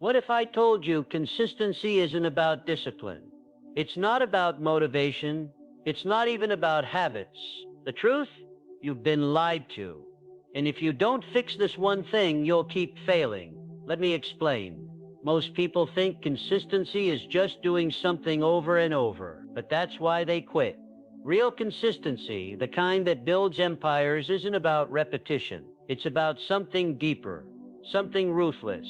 What if I told you consistency isn't about discipline? It's not about motivation. It's not even about habits. The truth? You've been lied to. And if you don't fix this one thing, you'll keep failing. Let me explain. Most people think consistency is just doing something over and over, but that's why they quit. Real consistency, the kind that builds empires, isn't about repetition. It's about something deeper, something ruthless.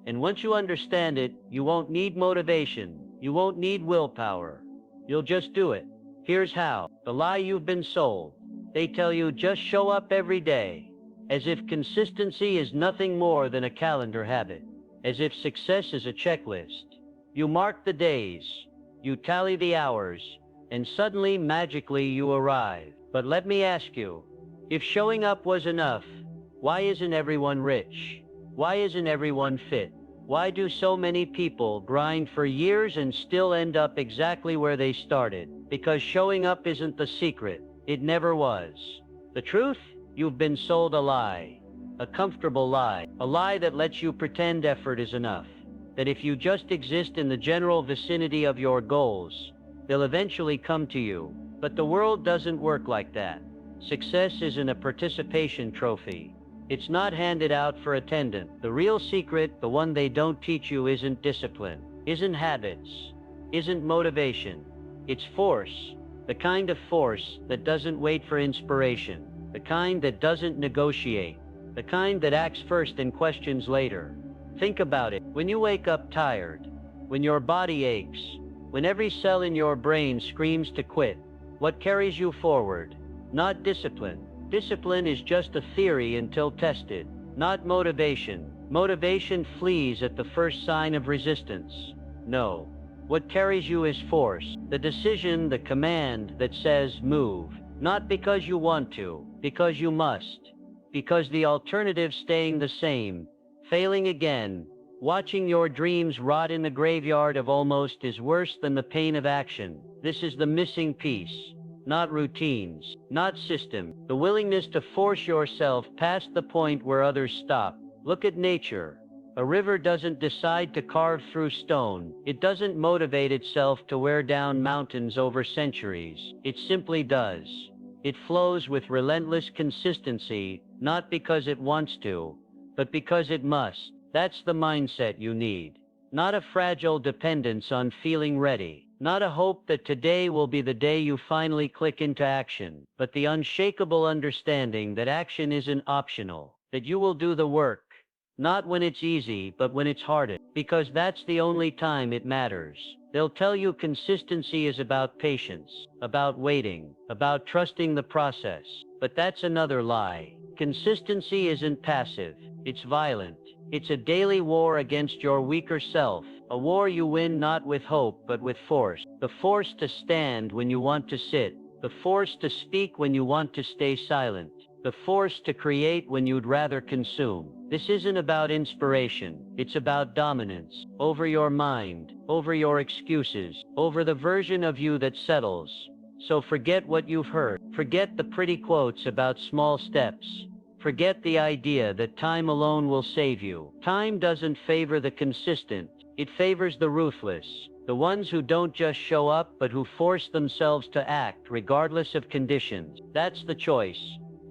And once you understand it, you won't need motivation. You won't need willpower. You'll just do it. Here's how. The lie you've been sold. They tell you just show up every day, as if consistency is nothing more than a calendar habit, as if success is a checklist. You mark the days, you tally the hours, and suddenly, magically, you arrive. But let me ask you, if showing up was enough, why isn't everyone rich? Why isn't everyone fit? Why do so many people grind for years and still end up exactly where they started? Because showing up isn't the secret. It never was. The truth? You've been sold a lie. A comfortable lie. A lie that lets you pretend effort is enough. That if you just exist in the general vicinity of your goals, they'll eventually come to you. But the world doesn't work like that. Success isn't a participation trophy. It's not handed out for attendance. The real secret, the one they don't teach you, isn't discipline, isn't habits, isn't motivation. It's force. The kind of force that doesn't wait for inspiration. The kind that doesn't negotiate. The kind that acts first and questions later. Think about it. When you wake up tired, when your body aches, when every cell in your brain screams to quit, what carries you forward? Not discipline. Discipline is just a theory until tested, not motivation. Motivation flees at the first sign of resistance. No. What carries you is force, the decision, the command that says move. Not because you want to, because you must. Because the alternative, staying the same, failing again, watching your dreams rot in the graveyard of almost, is worse than the pain of action. This is the missing piece. Not routines, not system, the willingness to force yourself past the point where others stop. Look at nature. A river doesn't decide to carve through stone. It doesn't motivate itself to wear down mountains over centuries. It simply does. It flows with relentless consistency, not because it wants to, but because it must. That's the mindset you need. Not a fragile dependence on feeling ready. Not a hope that today will be the day you finally click into action, but the unshakable understanding that action isn't optional, that you will do the work, not when it's easy, but when it's hardest, because that's the only time it matters. They'll tell you consistency is about patience, about waiting, about trusting the process, but that's another lie. Consistency isn't passive, it's violent. It's a daily war against your weaker self, a war you win not with hope but with force. The force to stand when you want to sit, the force to speak when you want to stay silent, the force to create when you'd rather consume. This isn't about inspiration, it's about dominance, over your mind, over your excuses, over the version of you that settles. So forget what you've heard, forget the pretty quotes about small steps. Forget the idea that time alone will save you. Time doesn't favor the consistent. It favors the ruthless. The ones who don't just show up, but who force themselves to act regardless of conditions. That's the choice.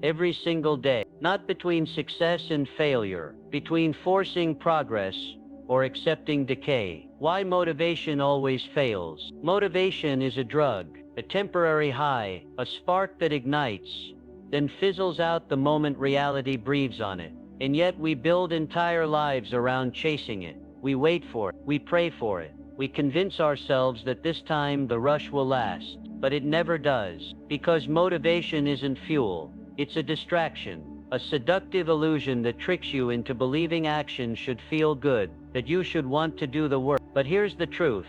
Every single day. Not between success and failure. Between forcing progress or accepting decay. Why motivation always fails. Motivation is a drug. A temporary high. A spark that ignites, then fizzles out the moment reality breathes on it. And yet we build entire lives around chasing it. We wait for it. We pray for it. We convince ourselves that this time the rush will last. But it never does. Because motivation isn't fuel. It's a distraction. A seductive illusion that tricks you into believing action should feel good. That you should want to do the work. But here's the truth.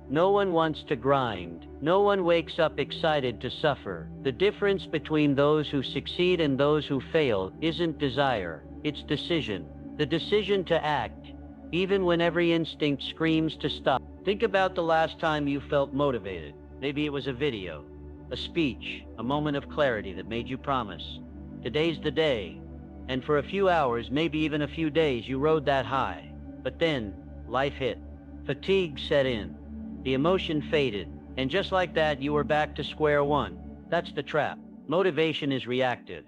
No one wants to grind. No one wakes up excited to suffer. The difference between those who succeed and those who fail isn't desire, it's decision. The decision to act, even when every instinct screams to stop. Think about the last time you felt motivated. Maybe it was a video, a speech, a moment of clarity that made you promise. Today's the day. And for a few hours, maybe even a few days, you rode that high. But then, life hit. Fatigue set in. The emotion faded. And just like that, you were back to square one. That's the trap. Motivation is reactive.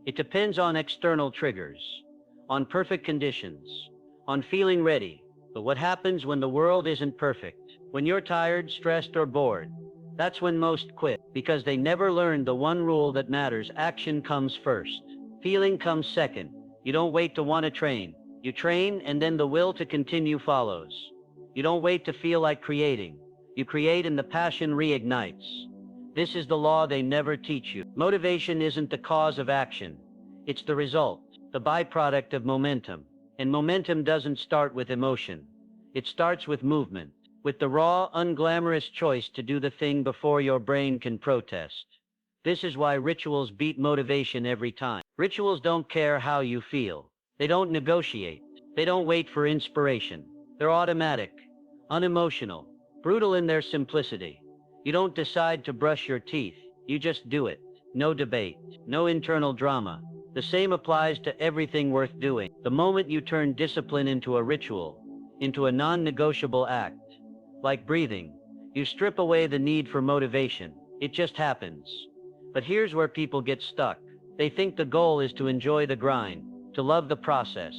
It depends on external triggers, on perfect conditions, on feeling ready. But what happens when the world isn't perfect? When you're tired, stressed, or bored? That's when most quit, because they never learned the one rule that matters: action comes first. Feeling comes second. You don't wait to want to train. You train, and then the will to continue follows. You don't wait to feel like creating. You create, and the passion reignites. This is the law they never teach you. Motivation isn't the cause of action. It's the result, the byproduct of momentum. And momentum doesn't start with emotion. It starts with movement, with the raw, unglamorous choice to do the thing before your brain can protest. This is why rituals beat motivation every time. Rituals don't care how you feel. They don't negotiate. They don't wait for inspiration. They're automatic, unemotional, brutal in their simplicity. You don't decide to brush your teeth. You just do it. No debate, no internal drama. The same applies to everything worth doing. The moment you turn discipline into a ritual, into a non-negotiable act, like breathing, you strip away the need for motivation. It just happens. But here's where people get stuck. They think the goal is to enjoy the grind, to love the process.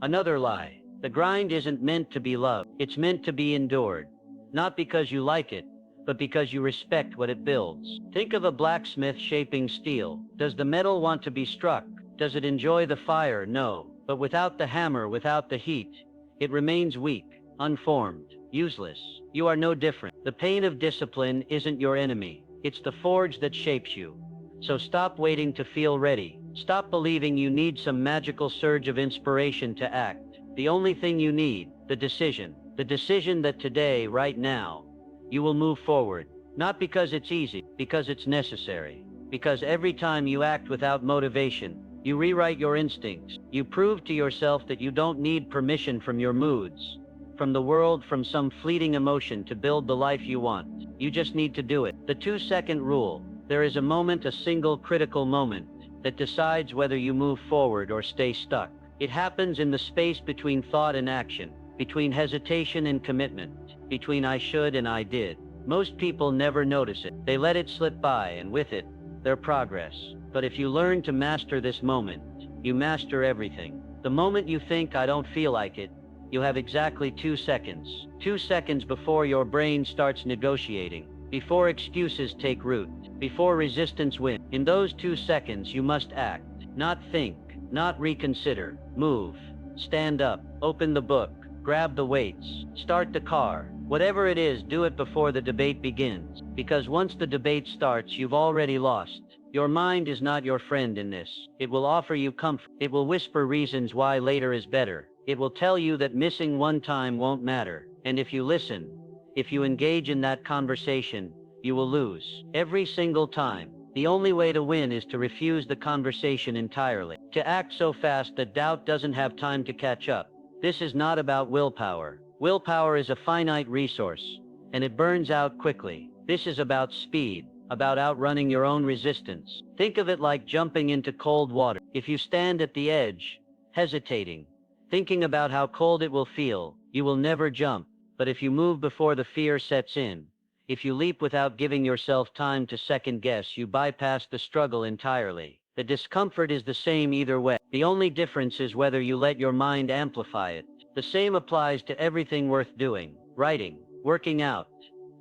Another lie. The grind isn't meant to be loved. It's meant to be endured. Not because you like it, but because you respect what it builds. Think of a blacksmith shaping steel. Does the metal want to be struck? Does it enjoy the fire? No. But without the hammer, without the heat, it remains weak, unformed, useless. You are no different. The pain of discipline isn't your enemy. It's the forge that shapes you. So stop waiting to feel ready. Stop believing you need some magical surge of inspiration to act. The only thing you need, the decision that today, right now, you will move forward. Not because it's easy, because it's necessary. Because every time you act without motivation, you rewrite your instincts. You prove to yourself that you don't need permission from your moods, from the world, from some fleeting emotion to build the life you want. You just need to do it. The 2-second rule. There is a moment, a single critical moment, that decides whether you move forward or stay stuck. It happens in the space between thought and action, between hesitation and commitment, between I should and I did. Most people never notice it. They let it slip by, and with it, their progress. But if you learn to master this moment, you master everything. The moment you think I don't feel like it, you have exactly 2 seconds. 2 seconds before your brain starts negotiating, before excuses take root, before resistance wins. In those 2 seconds, you must act, not think, not reconsider. Move, stand up, open the book, grab the weights, start the car. Whatever it is, do it before the debate begins. Because once the debate starts, you've already lost. Your mind is not your friend in this. It will offer you comfort. It will whisper reasons why later is better. It will tell you that missing one time won't matter. And if you listen, if you engage in that conversation, you will lose. Every single time. The only way to win is to refuse the conversation entirely. To act so fast that doubt doesn't have time to catch up. This is not about willpower. Willpower is a finite resource, and it burns out quickly. This is about speed, about outrunning your own resistance. Think of it like jumping into cold water. If you stand at the edge, hesitating, thinking about how cold it will feel, you will never jump. But if you move before the fear sets in, if you leap without giving yourself time to second guess, you bypass the struggle entirely. The discomfort is the same either way. The only difference is whether you let your mind amplify it. The same applies to everything worth doing: writing, working out,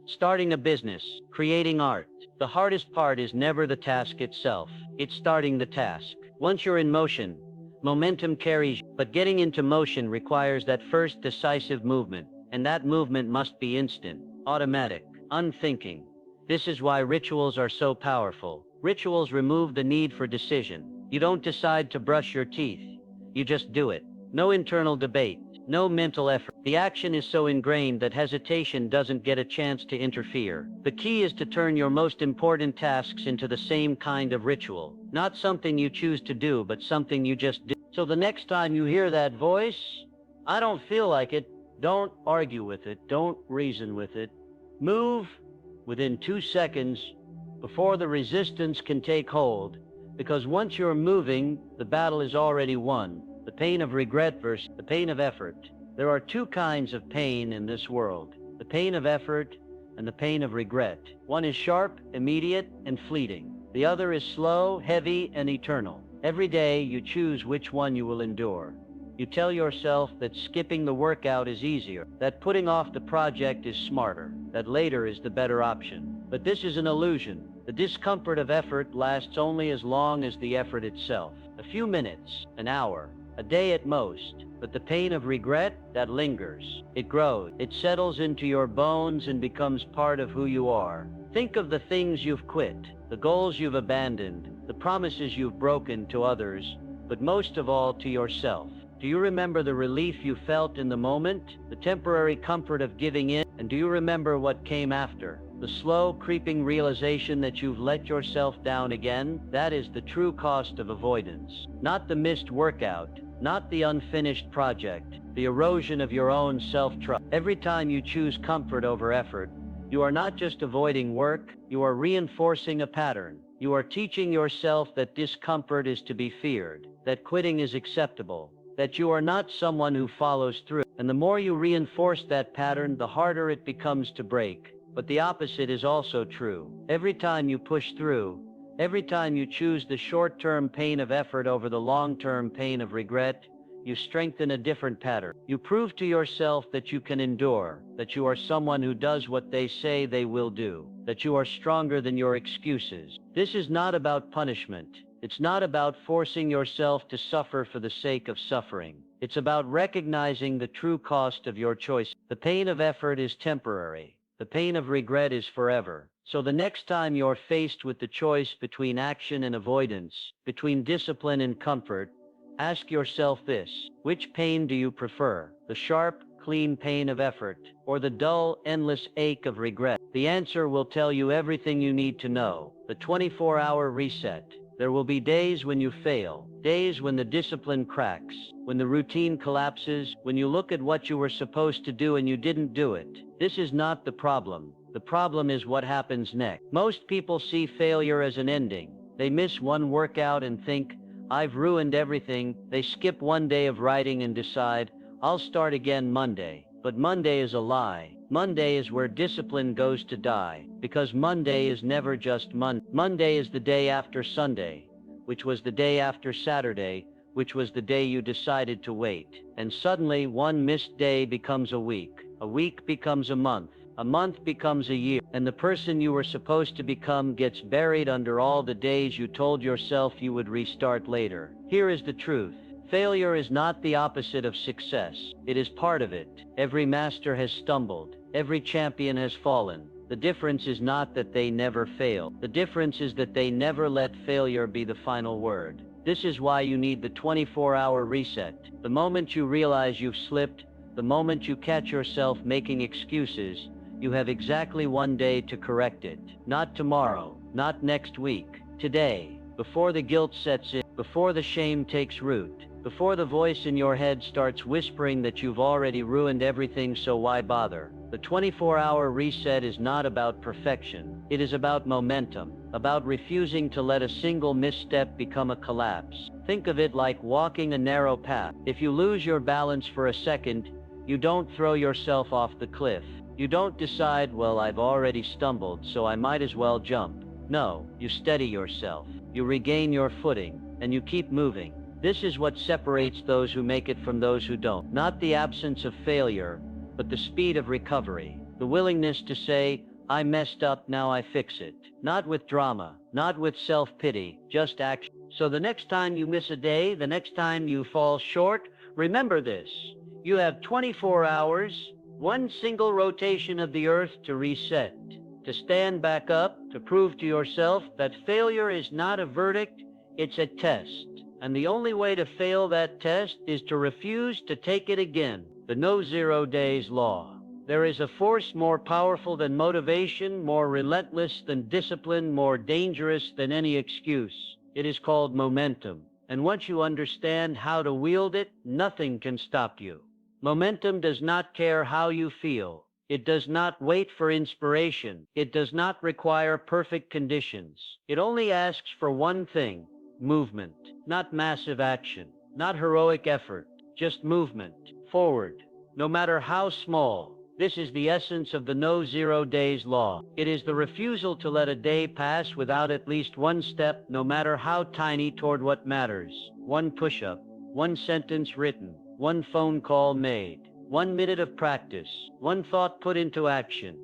starting a business, creating art. The hardest part is never the task itself. It's starting the task. Once you're in motion, momentum carries you. But getting into motion requires that first decisive movement, and that movement must be instant, automatic, unthinking. This is why rituals are so powerful. Rituals remove the need for decision. You don't decide to brush your teeth. You just do it. No internal debate, no mental effort. The action is so ingrained that hesitation doesn't get a chance to interfere. The key is to turn your most important tasks into the same kind of ritual. Not something you choose to do, but something you just do. So the next time you hear that voice, I don't feel like it, don't argue with it, don't reason with it. Move within 2 seconds before the resistance can take hold, because once you're moving, the battle is already won. The pain of regret versus the pain of effort. There are two kinds of pain in this world, the pain of effort and the pain of regret. One is sharp, immediate, and fleeting. The other is slow, heavy, and eternal. Every day you choose which one you will endure. You tell yourself that skipping the workout is easier, that putting off the project is smarter, that later is the better option. But this is an illusion. The discomfort of effort lasts only as long as the effort itself. A few minutes, an hour, a day at most. But the pain of regret, that lingers. It grows. It settles into your bones and becomes part of who you are. Think of the things you've quit, the goals you've abandoned, the promises you've broken to others, but most of all to yourself. Do you remember the relief you felt in the moment, the temporary comfort of giving in? And do you remember what came after? The slow, creeping realization that you've let yourself down again? That is the true cost of avoidance. Not the missed workout, not the unfinished project, the erosion of your own self-trust. Every time you choose comfort over effort, you are not just avoiding work, you are reinforcing a pattern. You are teaching yourself that discomfort is to be feared, that quitting is acceptable, that you are not someone who follows through. And the more you reinforce that pattern, the harder it becomes to break. But the opposite is also true. Every time you push through, every time you choose the short-term pain of effort over the long-term pain of regret, you strengthen a different pattern. You prove to yourself that you can endure, that you are someone who does what they say they will do, that you are stronger than your excuses. This is not about punishment. It's not about forcing yourself to suffer for the sake of suffering. It's about recognizing the true cost of your choice. The pain of effort is temporary. The pain of regret is forever. So the next time you're faced with the choice between action and avoidance, between discipline and comfort, ask yourself this: which pain do you prefer? The sharp, clean pain of effort, or the dull, endless ache of regret? The answer will tell you everything you need to know. The 24-hour reset. There will be days when you fail, days when the discipline cracks, when the routine collapses, when you look at what you were supposed to do and you didn't do it. This is not the problem. The problem is what happens next. Most people see failure as an ending. They miss one workout and think, I've ruined everything. They skip one day of writing and decide, I'll start again Monday. But Monday is a lie. Monday is where discipline goes to die, because Monday is never just Monday. Monday is the day after Sunday, which was the day after Saturday, which was the day you decided to wait. And suddenly one missed day becomes a week becomes a month becomes a year, and the person you were supposed to become gets buried under all the days you told yourself you would restart later. Here is the truth. Failure is not the opposite of success. It is part of it. Every master has stumbled. Every champion has fallen. The difference is not that they never fail. The difference is that they never let failure be the final word. This is why you need the 24-hour reset. The moment you realize you've slipped, the moment you catch yourself making excuses, you have exactly one day to correct it. Not tomorrow, not next week. Today, before the guilt sets in, before the shame takes root, before the voice in your head starts whispering that you've already ruined everything, so why bother? The 24-hour reset is not about perfection. It is about momentum, about refusing to let a single misstep become a collapse. Think of it like walking a narrow path. If you lose your balance for a second, you don't throw yourself off the cliff. You don't decide, well, I've already stumbled, so I might as well jump. No, you steady yourself. You regain your footing, and you keep moving. This is what separates those who make it from those who don't. Not the absence of failure, but the speed of recovery. The willingness to say, I messed up, now I fix it. Not with drama, not with self-pity, just action. So the next time you miss a day, the next time you fall short, remember this. You have 24 hours, one single rotation of the earth to reset, to stand back up, to prove to yourself that failure is not a verdict, it's a test. And the only way to fail that test is to refuse to take it again. The no 0 days law. There is a force more powerful than motivation, more relentless than discipline, more dangerous than any excuse. It is called momentum. And once you understand how to wield it, nothing can stop you. Momentum does not care how you feel. It does not wait for inspiration. It does not require perfect conditions. It only asks for one thing: movement. Not massive action, not heroic effort, just movement. Forward, no matter how small. This is the essence of the no 0 days law. It is the refusal to let a day pass without at least one step, no matter how tiny, toward what matters. One push-up, one sentence written, one phone call made, 1 minute of practice, one thought put into action.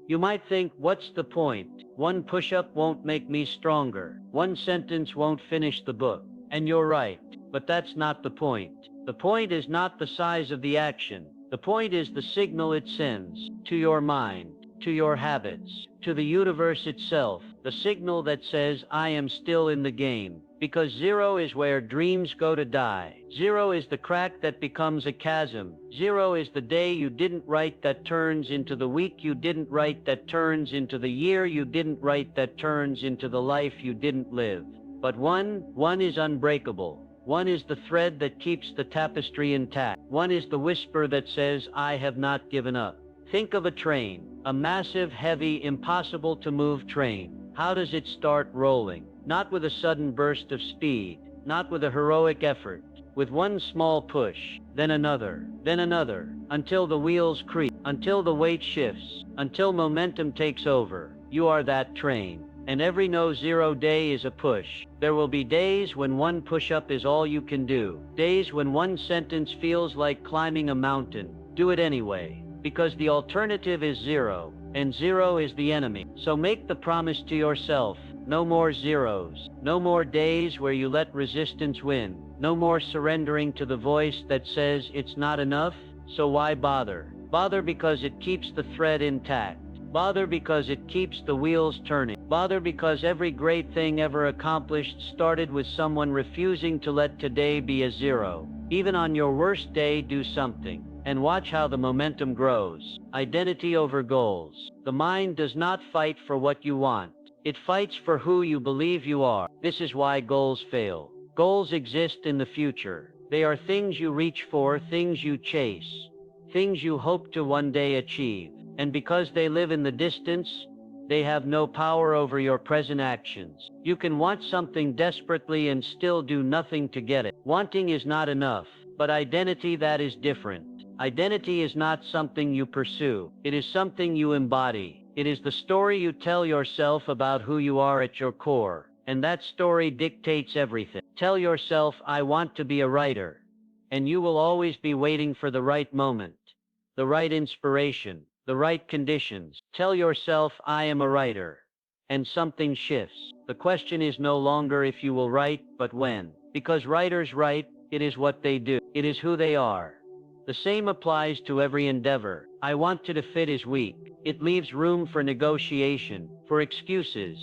You might think, what's the point? One push-up won't make me stronger. One sentence won't finish the book. And you're right, but that's not the point. The point is not the size of the action. The point is the signal it sends to your mind, to your habits, to the universe itself. The signal that says, I am still in the game. Because 0 is where dreams go to die. 0 is the crack that becomes a chasm. 0 is the day you didn't write that turns into the week you didn't write that turns into the year you didn't write that turns into the life you didn't live. But one is unbreakable. One is the thread that keeps the tapestry intact. One is the whisper that says, I have not given up. Think of a train, a massive, heavy, impossible to move train. How does it start rolling? Not with a sudden burst of speed, not with a heroic effort, with one small push, then another, until the wheels creak, until the weight shifts, until momentum takes over. You are that train. And every no 0 day is a push. There will be days when one push-up is all you can do. Days when one sentence feels like climbing a mountain. Do it anyway, because the alternative is 0, and 0 is the enemy. So make the promise to yourself, no more zeros, no more days where you let resistance win, no more surrendering to the voice that says it's not enough, so why bother? Bother because it keeps the thread intact. Bother because it keeps the wheels turning. Bother because every great thing ever accomplished started with someone refusing to let today be a 0. Even on your worst day, do something, and watch how the momentum grows. Identity over goals. The mind does not fight for what you want. It fights for who you believe you are. This is why goals fail. Goals exist in the future. They are things you reach for, things you chase, things you hope to one day achieve. And because they live in the distance, they have no power over your present actions. You can want something desperately and still do nothing to get it. Wanting is not enough, but identity, that is different. Identity is not something you pursue. It is something you embody. It is the story you tell yourself about who you are at your core. And that story dictates everything. Tell yourself, I want to be a writer. And you will always be waiting for the right moment, the right inspiration, the right conditions. Tell yourself, I am a writer. And something shifts. The question is no longer if you will write, but when. Because writers write, it is what they do. It is who they are. The same applies to every endeavor. I want to fit is weak. It leaves room for negotiation, for excuses,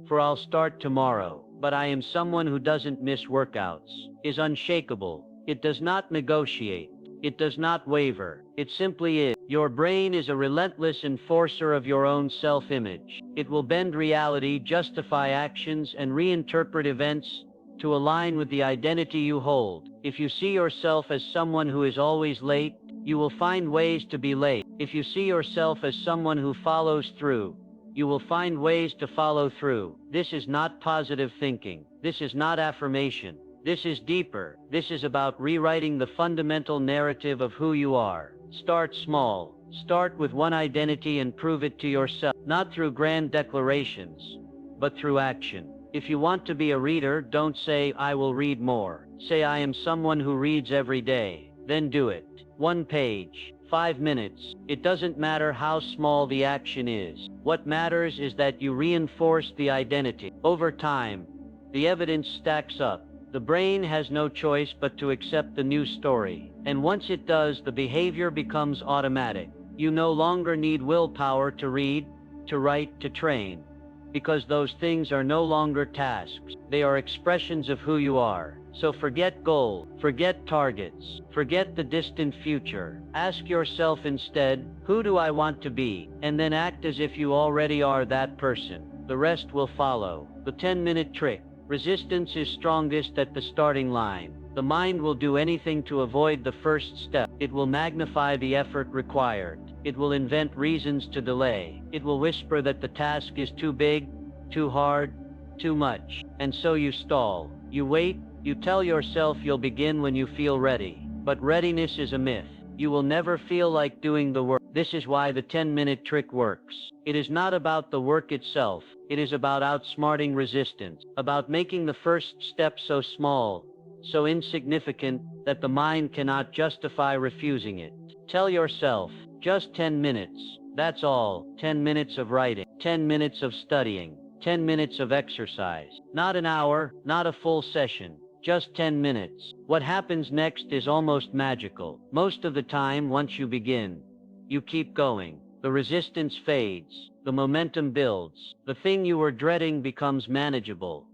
for I'll start tomorrow. But I am someone who doesn't miss workouts, is unshakable. It does not negotiate. It does not waver. It simply is. Your brain is a relentless enforcer of your own self-image. It will bend reality, justify actions, and reinterpret events to align with the identity you hold. If you see yourself as someone who is always late, you will find ways to be late. If you see yourself as someone who follows through, you will find ways to follow through. This is not positive thinking. This is not affirmation. This is deeper. This is about rewriting the fundamental narrative of who you are. Start small. Start with one identity and prove it to yourself, not through grand declarations, but through action. If you want to be a reader, don't say, I will read more. Say, I am someone who reads every day. Then do it. 1 page, 5 minutes. It doesn't matter how small the action is. What matters is that you reinforce the identity. Over time, the evidence stacks up. The brain has no choice but to accept the new story. And once it does, the behavior becomes automatic. You no longer need willpower to read, to write, to train, because those things are no longer tasks. They are expressions of who you are. So forget goal, forget targets, forget the distant future. Ask yourself instead, who do I want to be? And then act as if you already are that person. The rest will follow. The 10-minute trick. Resistance is strongest at the starting line. The mind will do anything to avoid the first step. It will magnify the effort required. It will invent reasons to delay. It will whisper that the task is too big, too hard, too much. And so you stall. You wait. You tell yourself you'll begin when you feel ready. But readiness is a myth. you will never feel like doing the work. This is why the 10-minute trick works. It is not about the work itself. It is about outsmarting resistance, about making the first step so small, so insignificant, that the mind cannot justify refusing it. Tell yourself, just 10 minutes. That's all. 10 minutes of writing, 10 minutes of studying, 10 minutes of exercise. Not an hour, not a full session. Just 10 minutes. What happens next is almost magical. Most of the time, once you begin, you keep going. The resistance fades. The momentum builds. The thing you were dreading becomes manageable,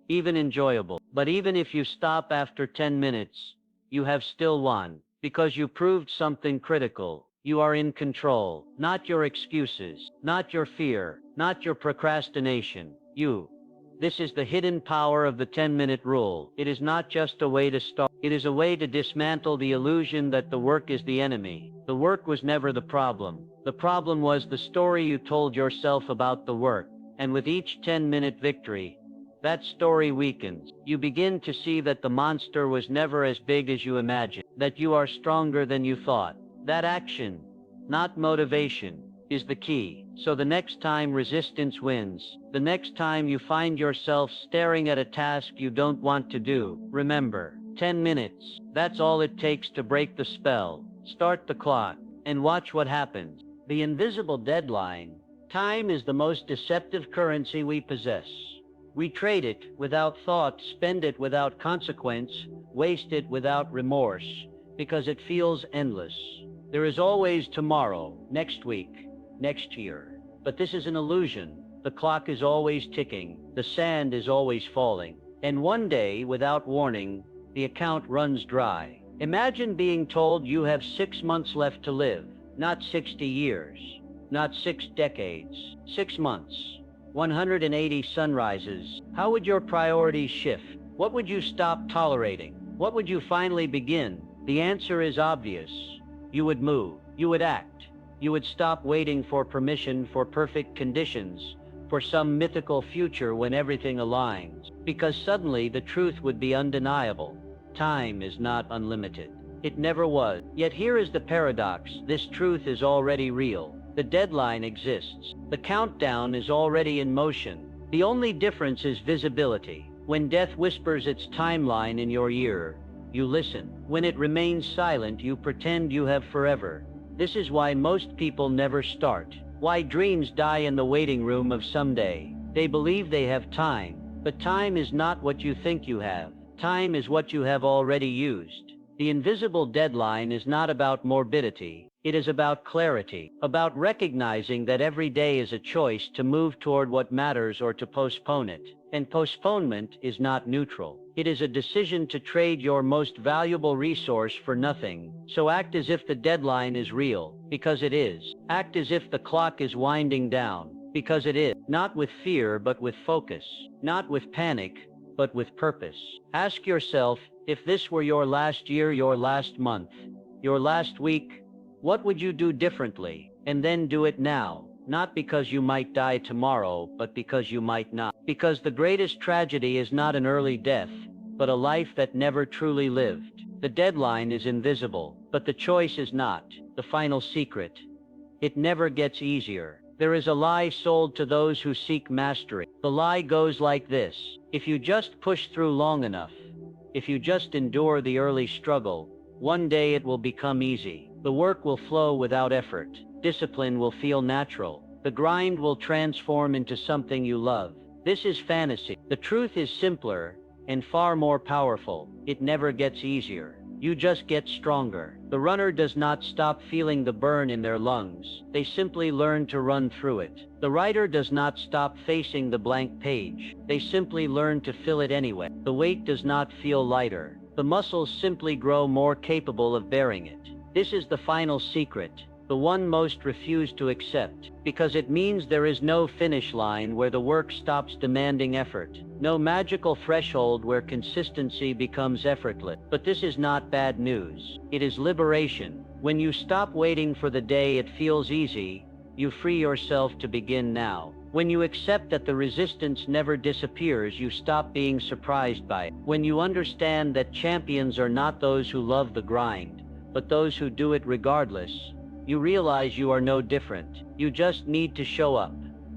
even enjoyable. But even if you stop after 10 minutes, you have still won, because you proved something critical. You are in control. Not your excuses, not your fear, not your procrastination. You. This is the hidden power of the 10-minute rule. It is not just a way to start. It is a way to dismantle the illusion that the work is the enemy. The work was never the problem. The problem was the story you told yourself about the work. And with each 10-minute victory, that story weakens. You begin to see that the monster was never as big as you imagined, that you are stronger than you thought. That action, not motivation, is the key. So the next time resistance wins, the next time you find yourself staring at a task you don't want to do, remember, 10 minutes. That's all it takes to break the spell. Start the clock and watch what happens. The invisible deadline. Time is the most deceptive currency we possess. We trade it without thought, spend it without consequence, waste it without remorse, because it feels endless. There is always tomorrow, next week, next year. But this is an illusion. The clock is always ticking. The sand is always falling. And one day, without warning, the account runs dry. Imagine being told you have 6 months left to live. Not 60 years. Not 6 decades. 6 months. 180 sunrises. How would your priorities shift? What would you stop tolerating? What would you finally begin? The answer is obvious. You would move. You would act. You would stop waiting for permission, for perfect conditions, for some mythical future when everything aligns. Because suddenly the truth would be undeniable. Time is not unlimited. It never was. Yet here is the paradox. This truth is already real. The deadline exists. The countdown is already in motion. The only difference is visibility. When death whispers its timeline in your ear, you listen. When it remains silent, you pretend you have forever. This is why most people never start. Why dreams die in the waiting room of someday. They believe they have time, but time is not what you think you have. Time is what you have already used. The invisible deadline is not about morbidity. It is about clarity, about recognizing that every day is a choice to move toward what matters or to postpone it. And postponement is not neutral. It is a decision to trade your most valuable resource for nothing. So act as if the deadline is real, because it is. Act as if the clock is winding down, because it is. Not with fear, but with focus. Not with panic, but with purpose. Ask yourself, if this were your last year, your last month, your last week, what would you do differently? And then do it now. Not because you might die tomorrow, but because you might not. Because the greatest tragedy is not an early death, but a life that never truly lived. The deadline is invisible, but the choice is not. The final secret. It never gets easier. There is a lie sold to those who seek mastery. The lie goes like this. If you just push through long enough, if you just endure the early struggle, one day it will become easy. The work will flow without effort. Discipline will feel natural. The grind will transform into something you love. This is fantasy. The truth is simpler and far more powerful. It never gets easier. You just get stronger. The runner does not stop feeling the burn in their lungs. They simply learn to run through it. The writer does not stop facing the blank page. They simply learn to fill it anyway. The weight does not feel lighter. The muscles simply grow more capable of bearing it. This is the final secret, the one most refused to accept, because it means there is no finish line where the work stops demanding effort, no magical threshold where consistency becomes effortless. But this is not bad news. It is liberation. When you stop waiting for the day it feels easy, you free yourself to begin now. When you accept that the resistance never disappears, you stop being surprised by it. When you understand that champions are not those who love the grind, but those who do it regardless. You realize you are no different. You just need to show up.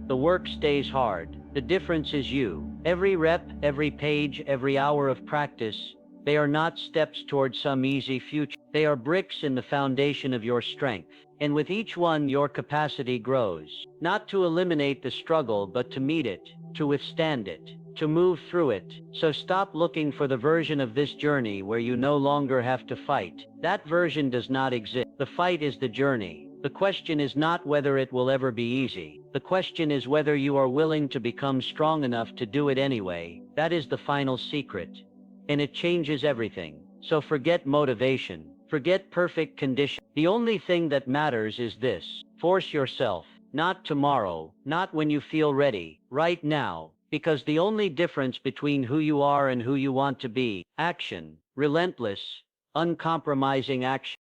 The work stays hard. The difference is you. Every rep, every page, every hour of practice, they are not steps towards some easy future. They are bricks in the foundation of your strength. And with each one, your capacity grows. Not to eliminate the struggle, but to meet it, to withstand it, to move through it. So stop looking for the version of this journey where you no longer have to fight. That version does not exist. The fight is the journey. The question is not whether it will ever be easy. The question is whether you are willing to become strong enough to do it anyway. That is the final secret. And it changes everything. So forget motivation. Forget perfect condition. The only thing that matters is this. Force yourself. Not tomorrow. Not when you feel ready. Right now. Because the only difference between who you are and who you want to be, action, relentless, uncompromising action.